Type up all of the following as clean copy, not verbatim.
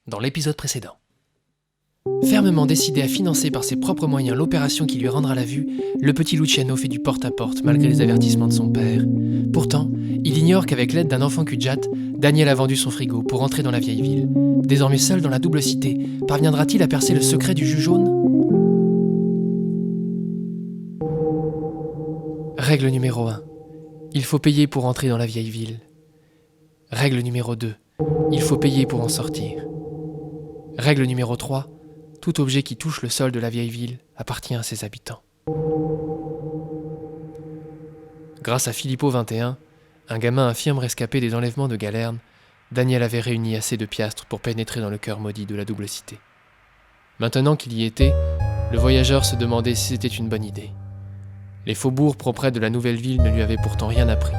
dans l'épisode précédent. Fermement décidé à financer par ses propres moyens l'opération qui lui rendra la vue, le petit Luciano fait du porte-à-porte malgré les avertissements de son père. Pourtant, il ignore qu'avec l'aide d'un enfant cul-de-jatte, Daniel a vendu son frigo pour entrer dans la vieille ville. Désormais seul dans la double cité, parviendra-t-il à percer le secret du jus jaune ? Règle numéro 1. Il faut payer pour entrer dans la vieille ville. Règle numéro 2. Il faut payer pour en sortir. Règle numéro 3. Tout objet qui touche le sol de la vieille ville appartient à ses habitants. Grâce à Filippo 21, un gamin infirme rescapé des enlèvements de Galerne, Daniel avait réuni assez de piastres pour pénétrer dans le cœur maudit de la double cité. Maintenant qu'il y était, le voyageur se demandait si c'était une bonne idée. Les faubourgs proprets de la nouvelle ville ne lui avaient pourtant rien appris,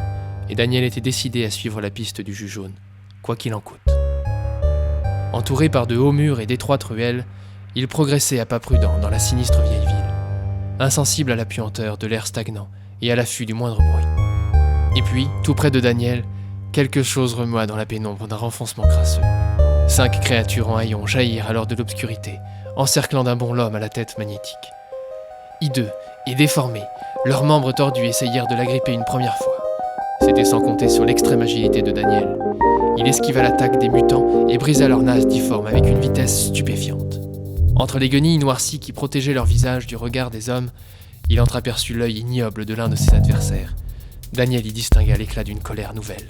et Daniel était décidé à suivre la piste du jus jaune, quoi qu'il en coûte. Entouré par de hauts murs et d'étroites ruelles, il progressait à pas prudents dans la sinistre vieille ville, insensible à la puanteur de l'air stagnant et à l'affût du moindre bruit. Et puis, tout près de Daniel, quelque chose remua dans la pénombre d'un renfoncement crasseux. 5 créatures en haillons jaillirent alors de l'obscurité, encerclant d'un bond l'homme à la tête magnétique. Hideux et déformés, leurs membres tordus essayèrent de l'agripper une première fois. C'était sans compter sur l'extrême agilité de Daniel. Il esquiva l'attaque des mutants et brisa leurs nases difformes avec une vitesse stupéfiante. Entre les guenilles noircies qui protégeaient leur visage du regard des hommes, il entreaperçut l'œil ignoble de l'un de ses adversaires. Daniel y distingua l'éclat d'une colère nouvelle.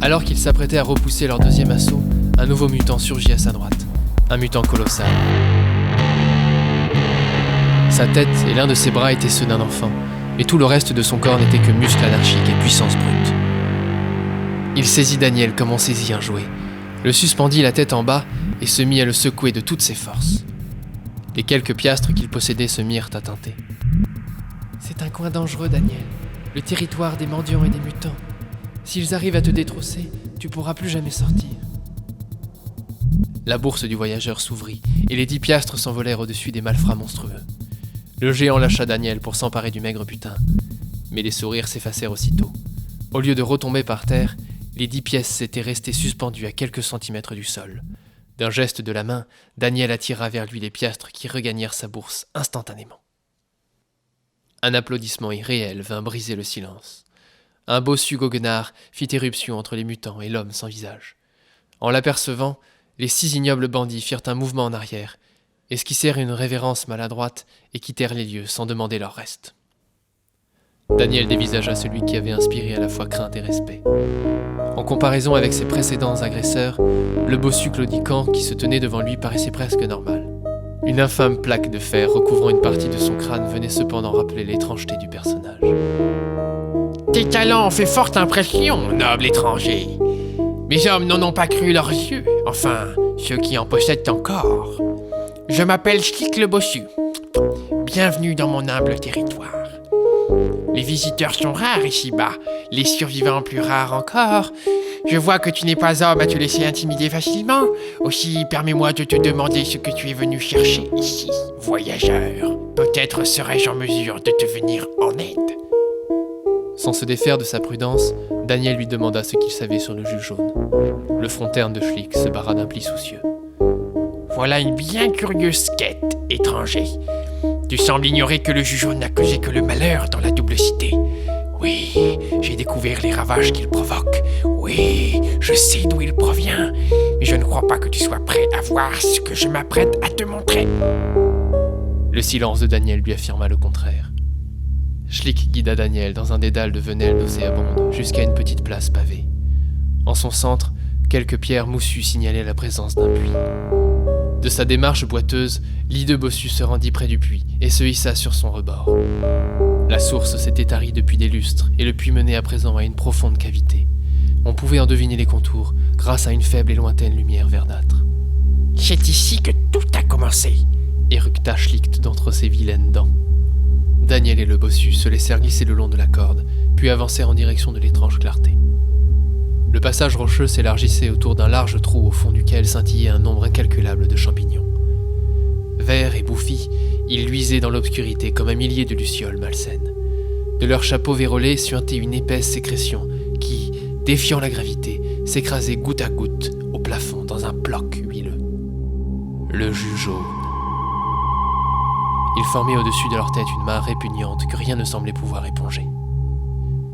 Alors qu'ils s'apprêtaient à repousser leur deuxième assaut, un nouveau mutant surgit à sa droite. Un mutant colossal. Sa tête et l'un de ses bras étaient ceux d'un enfant, mais tout le reste de son corps n'était que muscles anarchiques et puissance brute. Il saisit Daniel comme on saisit un jouet, le suspendit la tête en bas et se mit à le secouer de toutes ses forces. Les quelques piastres qu'il possédait se mirent à teinter. C'est un coin dangereux, Daniel, le territoire des mendiants et des mutants. S'ils arrivent à te détrousser, tu pourras plus jamais sortir. La bourse du voyageur s'ouvrit, et les 10 piastres s'envolèrent au-dessus des malfrats monstrueux. Le géant lâcha Daniel pour s'emparer du maigre butin. Mais les sourires s'effacèrent aussitôt. Au lieu de retomber par terre, les 10 pièces s'étaient restées suspendues à quelques centimètres du sol. D'un geste de la main, Daniel attira vers lui les piastres qui regagnèrent sa bourse instantanément. Un applaudissement irréel vint briser le silence. Un bossu goguenard fit éruption entre les mutants et l'homme sans visage. En l'apercevant, les 6 ignobles bandits firent un mouvement en arrière, esquissèrent une révérence maladroite et quittèrent les lieux sans demander leur reste. Daniel dévisagea celui qui avait inspiré à la fois crainte et respect. En comparaison avec ses précédents agresseurs, le bossu claudiquant qui se tenait devant lui paraissait presque normal. Une infâme plaque de fer recouvrant une partie de son crâne venait cependant rappeler l'étrangeté du personnage. Tes talents ont fait forte impression, noble étranger. Mes hommes n'en ont pas cru leurs yeux, enfin, ceux qui en possèdent encore. Je m'appelle Schlick le Bossu. Bienvenue dans mon humble territoire. Les visiteurs sont rares ici-bas, les survivants plus rares encore. Je vois que tu n'es pas homme à te laisser intimider facilement. Aussi, permets-moi de te demander ce que tu es venu chercher ici, voyageur. Peut-être serais-je en mesure de te venir en aide. Sans se défaire de sa prudence, Daniel lui demanda ce qu'il savait sur le jus jaune. Le front terne de Schlick se barra d'un pli soucieux. Voilà une bien curieuse quête, étranger. Tu sembles ignorer que le jus jaune n'a causé que le malheur dans la double cité. Oui, j'ai découvert les ravages qu'il provoque. Oui, je sais d'où il provient. Mais je ne crois pas que tu sois prêt à voir ce que je m'apprête à te montrer. Le silence de Daniel lui affirma le contraire. Schlick guida Daniel dans un dédale de venelle nauséabonde jusqu'à une petite place pavée. En son centre, quelques pierres moussues signalaient la présence d'un puits. De sa démarche boiteuse, l'hideux bossu se rendit près du puits et se hissa sur son rebord. La source s'était tarie depuis des lustres et le puits menait à présent à une profonde cavité. On pouvait en deviner les contours grâce à une faible et lointaine lumière verdâtre. « C'est ici que tout a commencé !» éructa Schlicht d'entre ses vilaines dents. Daniel et le bossu se laissèrent glisser le long de la corde, puis avancèrent en direction de l'étrange clarté. Le passage rocheux s'élargissait autour d'un large trou au fond duquel scintillait un nombre incalculable de champignons. Verts et bouffis, ils luisaient dans l'obscurité comme un millier de lucioles malsaines. De leurs chapeaux vérolés suintait une épaisse sécrétion qui, défiant la gravité, s'écrasait goutte à goutte au plafond dans un bloc huileux. Le jus jaune. Il formait au-dessus de leur tête une main répugnante que rien ne semblait pouvoir éponger.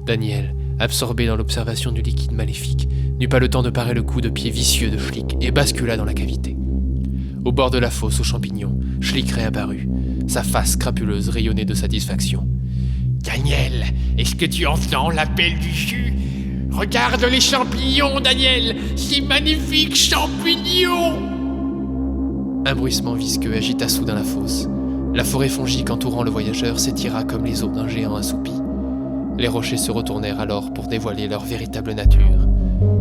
Daniel, absorbé dans l'observation du liquide maléfique, n'eut pas le temps de parer le coup de pied vicieux de Schlick et bascula dans la cavité. Au bord de la fosse aux champignons, Schlick réapparut. Sa face crapuleuse rayonnait de satisfaction. « Daniel, est-ce que tu entends l'appel du jus ? Regarde les champignons, Daniel, ces magnifiques champignons !» Un bruissement visqueux agita soudain la fosse. La forêt fongique entourant le voyageur s'étira comme les os d'un géant assoupi. Les rochers se retournèrent alors pour dévoiler leur véritable nature.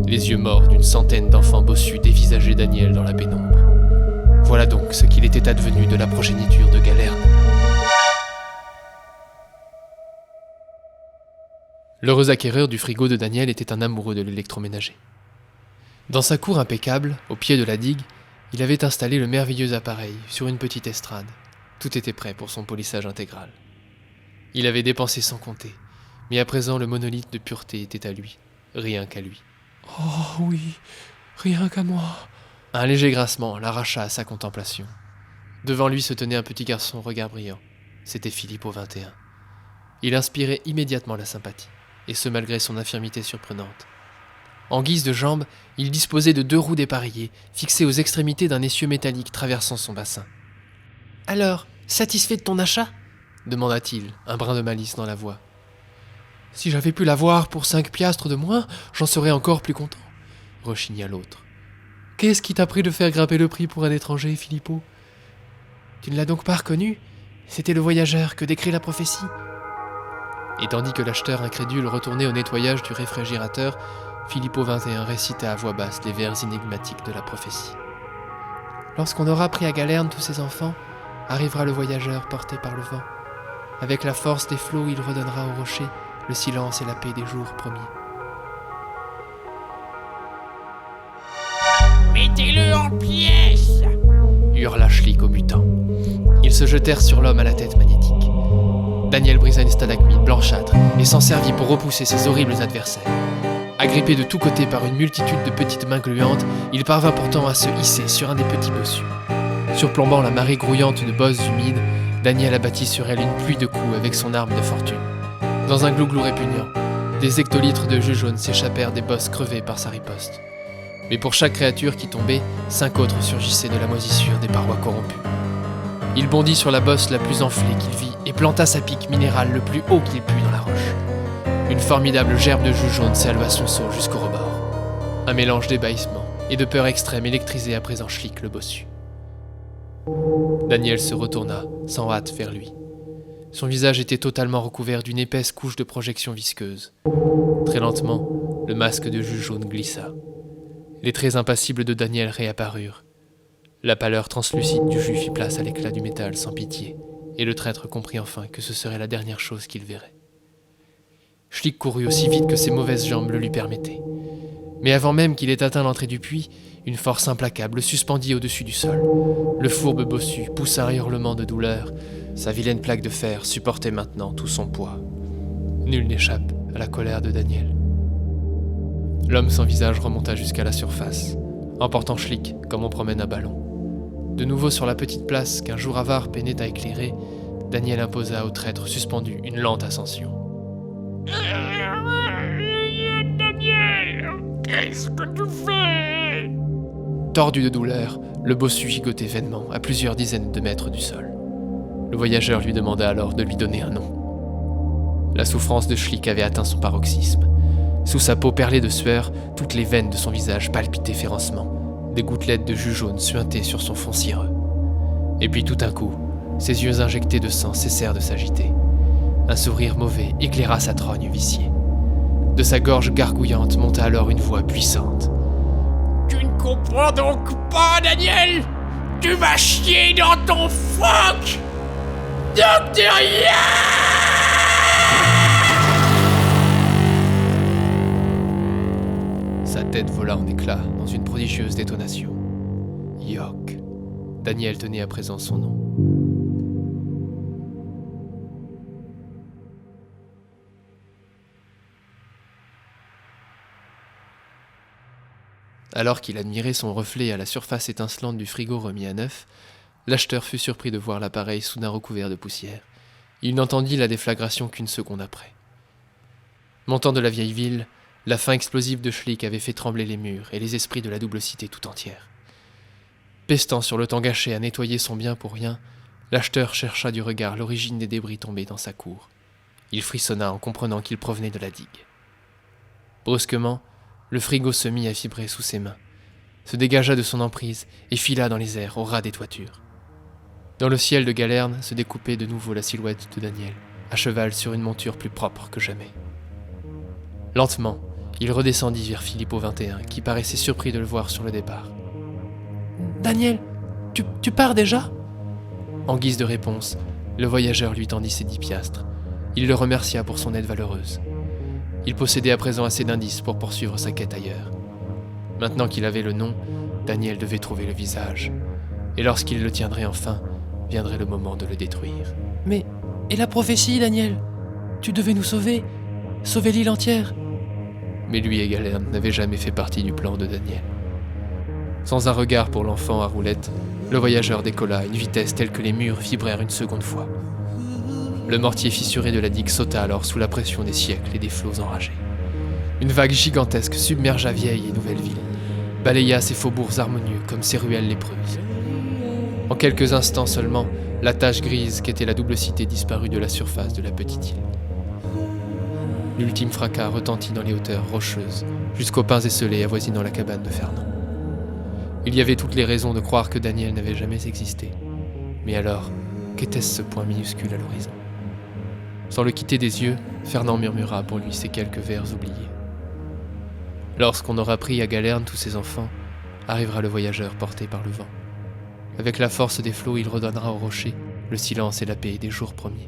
Les yeux morts d'une centaine d'enfants bossus dévisageaient Daniel dans la pénombre. Voilà donc ce qu'il était advenu de la progéniture de Galerne. L'heureux acquéreur du frigo de Daniel était un amoureux de l'électroménager. Dans sa cour impeccable, au pied de la digue, il avait installé le merveilleux appareil sur une petite estrade. Tout était prêt pour son polissage intégral. Il avait dépensé sans compter, mais à présent le monolithe de pureté était à lui, rien qu'à lui. « Oh oui, rien qu'à moi !» Un léger grincement l'arracha à sa contemplation. Devant lui se tenait un petit garçon au regard brillant. C'était Filippo 21. Il inspirait immédiatement la sympathie, et ce malgré son infirmité surprenante. En guise de jambes, il disposait de 2 roues dépareillées, fixées aux extrémités d'un essieu métallique traversant son bassin. « Alors, satisfait de ton achat ?» demanda-t-il, un brin de malice dans la voix. « Si j'avais pu l'avoir pour 5 piastres de moins, j'en serais encore plus content, » rechigna l'autre. « Qu'est-ce qui t'a pris de faire grimper le prix pour un étranger, Filippo ? Tu ne l'as donc pas reconnu ? C'était le voyageur que décrit la prophétie. » Et tandis que l'acheteur incrédule retournait au nettoyage du réfrigérateur, Filippo 21 récitait à voix basse les vers énigmatiques de la prophétie. « Lorsqu'on aura pris à Galerne tous ses enfants, arrivera le voyageur porté par le vent. Avec la force des flots, il redonnera au rocher le silence et la paix des jours promis. » « Mettez-le en pièces !» hurla Schlick au mutant. Ils se jetèrent sur l'homme à la tête magnétique. Daniel brisa une stalagmite blanchâtre et s'en servit pour repousser ses horribles adversaires. Agrippé de tous côtés par une multitude de petites mains gluantes, il parvint pourtant à se hisser sur un des petits bossus. Surplombant la marée grouillante de bosses humides, Daniel abattit sur elle une pluie de coups avec son arme de fortune. Dans un glouglou répugnant, des hectolitres de jus jaune s'échappèrent des bosses crevées par sa riposte. Mais pour chaque créature qui tombait, 5 autres surgissaient de la moisissure des parois corrompues. Il bondit sur la bosse la plus enflée qu'il vit et planta sa pique minérale le plus haut qu'il put dans la roche. Une formidable gerbe de jus jaune s'éleva à son seau jusqu'au rebord. Un mélange d'ébahissement et de peur extrême électrisait à présent Schlick le bossu. Daniel se retourna, sans hâte, vers lui. Son visage était totalement recouvert d'une épaisse couche de projection visqueuse. Très lentement, le masque de jus jaune glissa. Les traits impassibles de Daniel réapparurent. La pâleur translucide du jus fit place à l'éclat du métal sans pitié, et le traître comprit enfin que ce serait la dernière chose qu'il verrait. Schlick courut aussi vite que ses mauvaises jambes le lui permettaient. Mais avant même qu'il ait atteint l'entrée du puits, une force implacable le suspendit au-dessus du sol. Le fourbe bossu poussa un hurlement de douleur. Sa vilaine plaque de fer supportait maintenant tout son poids. Nul n'échappe à la colère de Daniel. L'homme sans visage remonta jusqu'à la surface, emportant Schlick comme on promène un ballon. De nouveau sur la petite place qu'un jour avare peinait à éclairer, Daniel imposa au traître suspendu une lente ascension. Daniel, qu'est-ce que tu fais ? Tordu de douleur, le bossu gigotait vainement à plusieurs dizaines de mètres du sol. Le voyageur lui demanda alors de lui donner un nom. La souffrance de Schlick avait atteint son paroxysme. Sous sa peau perlée de sueur, toutes les veines de son visage palpitaient férocement. Des gouttelettes de jus jaune suintaient sur son front cireux. Et puis tout d'un coup, ses yeux injectés de sang cessèrent de s'agiter. Un sourire mauvais éclaira sa trogne viciée. De sa gorge gargouillante monta alors une voix puissante. Tu ne comprends donc pas, Daniel? Tu vas chier dans ton phoque! Donc de rien! Sa tête vola en éclats dans une prodigieuse détonation. Yok. Daniel tenait à présent son nom. Alors qu'il admirait son reflet à la surface étincelante du frigo remis à neuf, l'acheteur fut surpris de voir l'appareil soudain recouvert de poussière. Il n'entendit la déflagration qu'une seconde après. Montant de la vieille ville, la faim explosive de Schlick avait fait trembler les murs et les esprits de la double cité tout entière. Pestant sur le temps gâché à nettoyer son bien pour rien, l'acheteur chercha du regard l'origine des débris tombés dans sa cour. Il frissonna en comprenant qu'ils provenaient de la digue. Brusquement, le frigo se mit à vibrer sous ses mains, se dégagea de son emprise et fila dans les airs au ras des toitures. Dans le ciel de Galerne se découpait de nouveau la silhouette de Daniel, à cheval sur une monture plus propre que jamais. Lentement, il redescendit vers Filippo 21, qui paraissait surpris de le voir sur le départ. « Daniel, tu pars déjà ?» En guise de réponse, le voyageur lui tendit ses 10 piastres. Il le remercia pour son aide valeureuse. Il possédait à présent assez d'indices pour poursuivre sa quête ailleurs. Maintenant qu'il avait le nom, Daniel devait trouver le visage. Et lorsqu'il le tiendrait enfin, viendrait le moment de le détruire. « Mais, et la prophétie, Daniel? Tu devais nous sauver l'île entière !» Mais lui et Galerne n'avaient jamais fait partie du plan de Daniel. Sans un regard pour l'enfant à roulette, le voyageur décolla à une vitesse telle que les murs vibrèrent une seconde fois. Le mortier fissuré de la digue sauta alors sous la pression des siècles et des flots enragés. Une vague gigantesque submergea vieille et nouvelle ville, balaya ses faubourgs harmonieux comme ses ruelles lépreuses. En quelques instants seulement, la tache grise qu'était la double cité disparut de la surface de la petite île. L'ultime fracas retentit dans les hauteurs rocheuses, jusqu'aux pins esselés avoisinant la cabane de Fernand. Il y avait toutes les raisons de croire que Daniel n'avait jamais existé. Mais alors, qu'était-ce ce point minuscule à l'horizon? Sans le quitter des yeux, Fernand murmura pour lui ces quelques vers oubliés. Lorsqu'on aura pris à Galerne tous ses enfants, arrivera le voyageur porté par le vent. Avec la force des flots, il redonnera au rocher le silence et la paix des jours premiers.